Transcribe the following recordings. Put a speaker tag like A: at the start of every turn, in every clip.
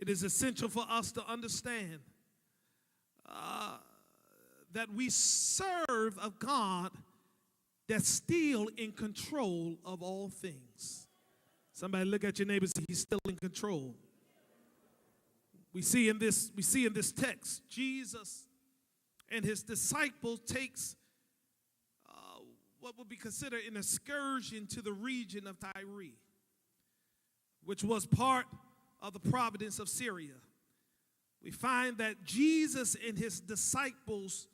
A: It is essential for us to understand that we serve a God that's still in control of all things. Somebody look at your neighbor and say, he's still in control. We see in this text, Jesus and his disciples takes what would be considered an excursion to the region of Tyre, which was part of the province of Syria. We find that Jesus and his disciples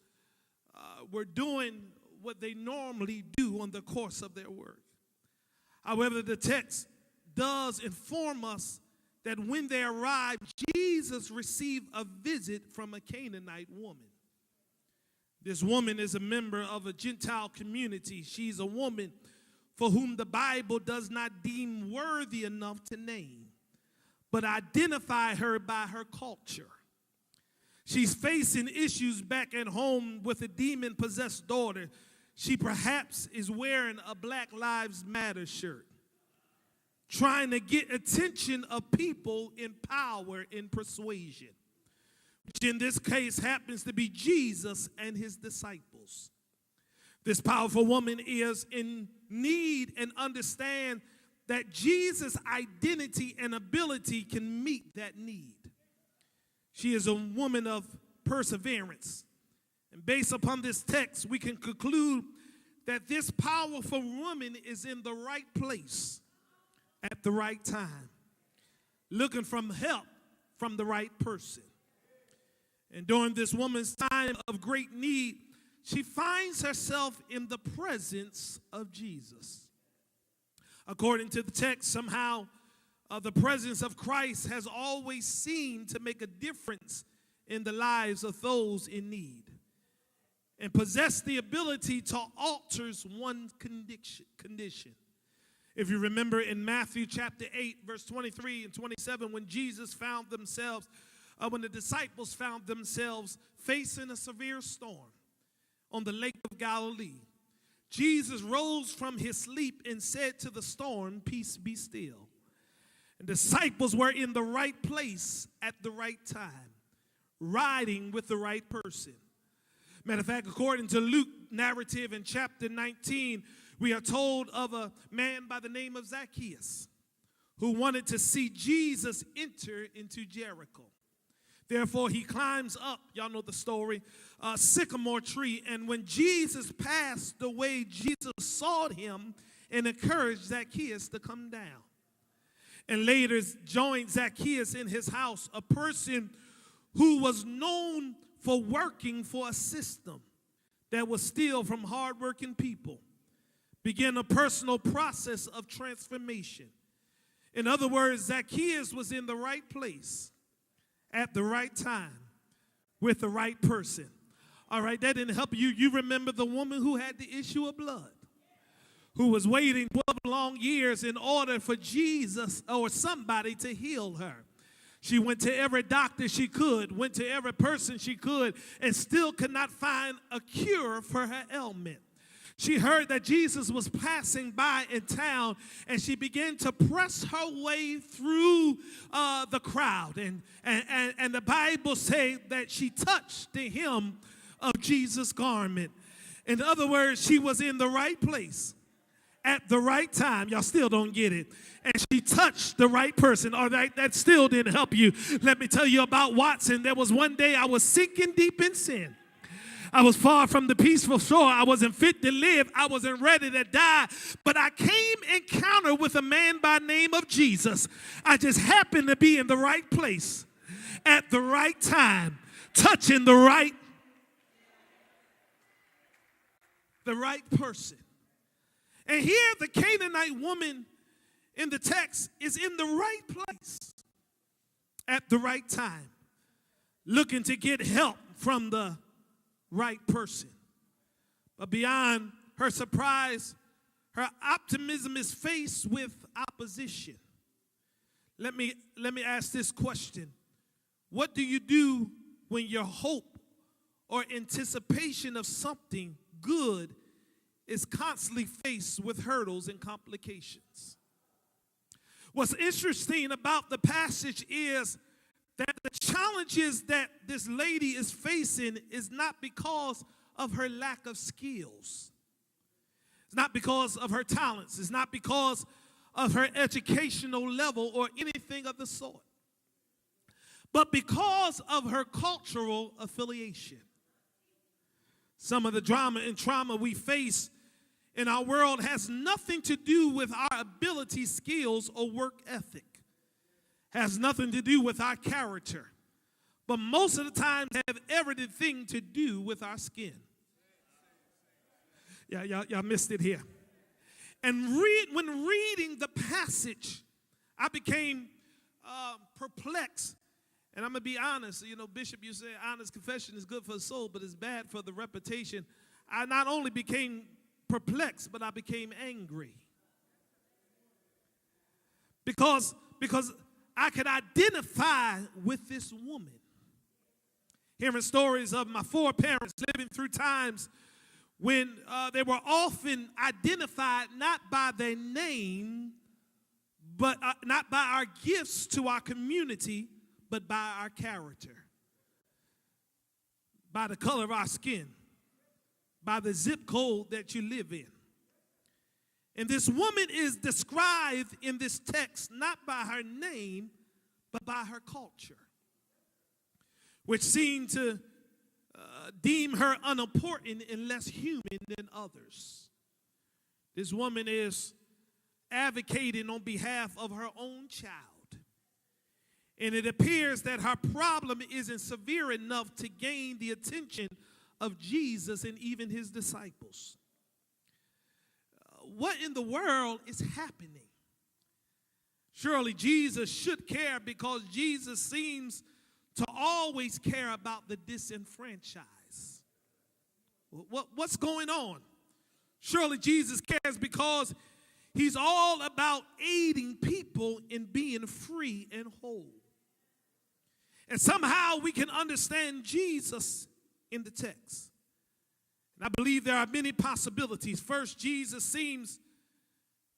A: were doing what they normally do on the course of their work. However, the text does inform us that when they arrived, Jesus received a visit from a Canaanite woman. This woman is a member of a Gentile community. She's a woman for whom the Bible does not deem worthy enough to name, but identify her by her culture. She's facing issues back at home with a demon-possessed daughter. She perhaps is wearing a Black Lives Matter shirt, trying to get attention of people in power and persuasion, which in this case happens to be Jesus and his disciples. This powerful woman is in need and understand that Jesus' identity and ability can meet that need. She is a woman of perseverance. And based upon this text, we can conclude that this powerful woman is in the right place at the right time, looking for help from the right person. And during this woman's time of great need, she finds herself in the presence of Jesus. According to the text, somehow the presence of Christ has always seemed to make a difference in the lives of those in need and possess the ability to alter one condition. If you remember in Matthew chapter 8, verse 23 and 27, when the disciples found themselves facing a severe storm on the lake of Galilee, Jesus rose from his sleep and said to the storm, "Peace, be still." And disciples were in the right place at the right time, riding with the right person. Matter of fact, according to Luke narrative in chapter 19, we are told of a man by the name of Zacchaeus who wanted to see Jesus enter into Jericho. Therefore, he climbs up, y'all know the story, a sycamore tree. And when Jesus passed the way, Jesus sought him and encouraged Zacchaeus to come down. And later joined Zacchaeus in his house, a person who was known for working for a system that was steal from hardworking people, began a personal process of transformation. In other words, Zacchaeus was in the right place at the right time with the right person. All right, that didn't help you. You remember the woman who had the issue of blood, who was waiting 12 long years in order for Jesus or somebody to heal her. She went to every doctor she could, went to every person she could, and still could not find a cure for her ailment. She heard that Jesus was passing by in town, and she began to press her way through the crowd. And the Bible says that she touched the hem of Jesus' garment. In other words, she was in the right place at the right time. Y'all still don't get it. And she touched the right person. All right, that still didn't help you. Let me tell you about Watson. There was one day I was sinking deep in sin. I was far from the peaceful shore. I wasn't fit to live. I wasn't ready to die. But I came encounter with a man by the name of Jesus. I just happened to be in the right place at the right time, touching the right person. And here the Canaanite woman in the text is in the right place at the right time, looking to get help from the right person. But beyond her surprise, her optimism is faced with opposition. Let me ask this question. What do you do when your hope or anticipation of something good is constantly faced with hurdles and complications? What's interesting about the passage is that the challenges that this lady is facing is not because of her lack of skills. It's not because of her talents. It's not because of her educational level or anything of the sort. But because of her cultural affiliation. Some of the drama and trauma we face in our world has nothing to do with our ability, skills, or work ethic. Has nothing to do with our character. But most of the time have everything to do with our skin. Yeah, y'all missed it here. And when reading the passage, I became perplexed. And I'm going to be honest. You know, Bishop, you say honest confession is good for the soul, but it's bad for the reputation. I not only became perplexed, but I became angry. Because I could identify with this woman. Hearing stories of my foreparents living through times when they were often identified not by their name, but not by our gifts to our community, but by our character, by the color of our skin, by the zip code that you live in. And this woman is described in this text not by her name, but by her culture, which seemed to deem her unimportant and less human than others. This woman is advocating on behalf of her own child. And it appears that her problem isn't severe enough to gain the attention of Jesus and even his disciples. What in the world is happening? Surely Jesus should care, because Jesus seems to always care about the disenfranchised. What's going on? Surely Jesus cares because he's all about aiding people in being free and whole. And somehow we can understand Jesus in the text. And I believe there are many possibilities. First, Jesus seems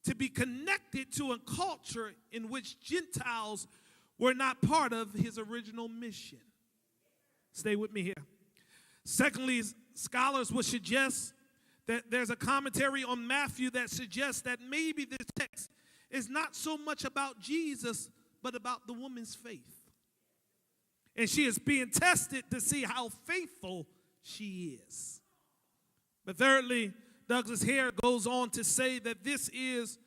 A: to be connected to a culture in which Gentiles were not part of his original mission. Stay with me here. Secondly, scholars would suggest that there's a commentary on Matthew that suggests that maybe this text is not so much about Jesus, but about the woman's faith. And she is being tested to see how faithful she is. But thirdly, Douglas Hare goes on to say that this is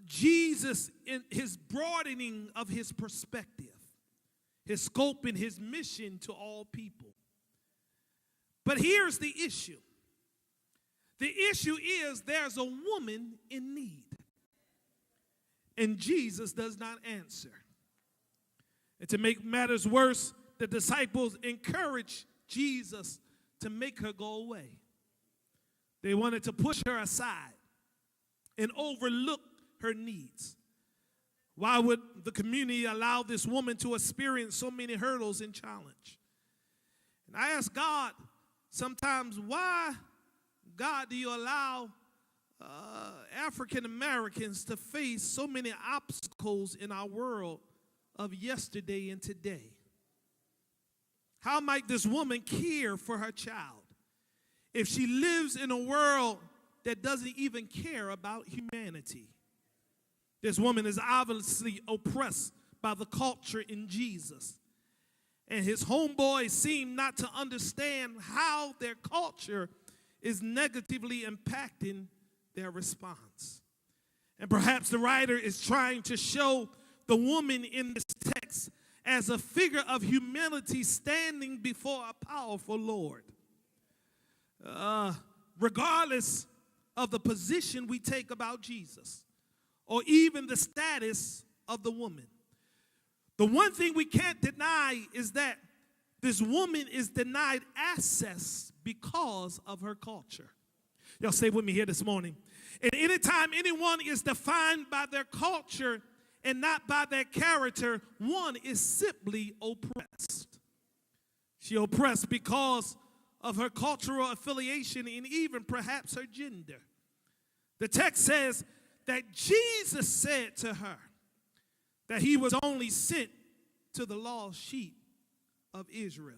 A: Jesus in his broadening of his perspective, his scope and his mission to all people. But here's the issue. The issue is there's a woman in need, and Jesus does not answer. And to make matters worse, the disciples encouraged Jesus to make her go away. They wanted to push her aside and overlook her needs. Why would the community allow this woman to experience so many hurdles and challenge? And I ask God sometimes, why, God, do you allow African Americans to face so many obstacles in our world of yesterday and today? How might this woman care for her child if she lives in a world that doesn't even care about humanity? This woman is obviously oppressed by the culture in Jesus. And his homeboys seem not to understand how their culture is negatively impacting their response. And perhaps the writer is trying to show the woman in this text as a figure of humility standing before a powerful Lord. Regardless of the position we take about Jesus, or even the status of the woman, the one thing we can't deny is that this woman is denied access because of her culture. Y'all stay with me here this morning. And anytime anyone is defined by their culture and not by their character, one is simply oppressed. She oppressed because of her cultural affiliation and even perhaps her gender. The text says that Jesus said to her, that he was only sent to the lost sheep of Israel.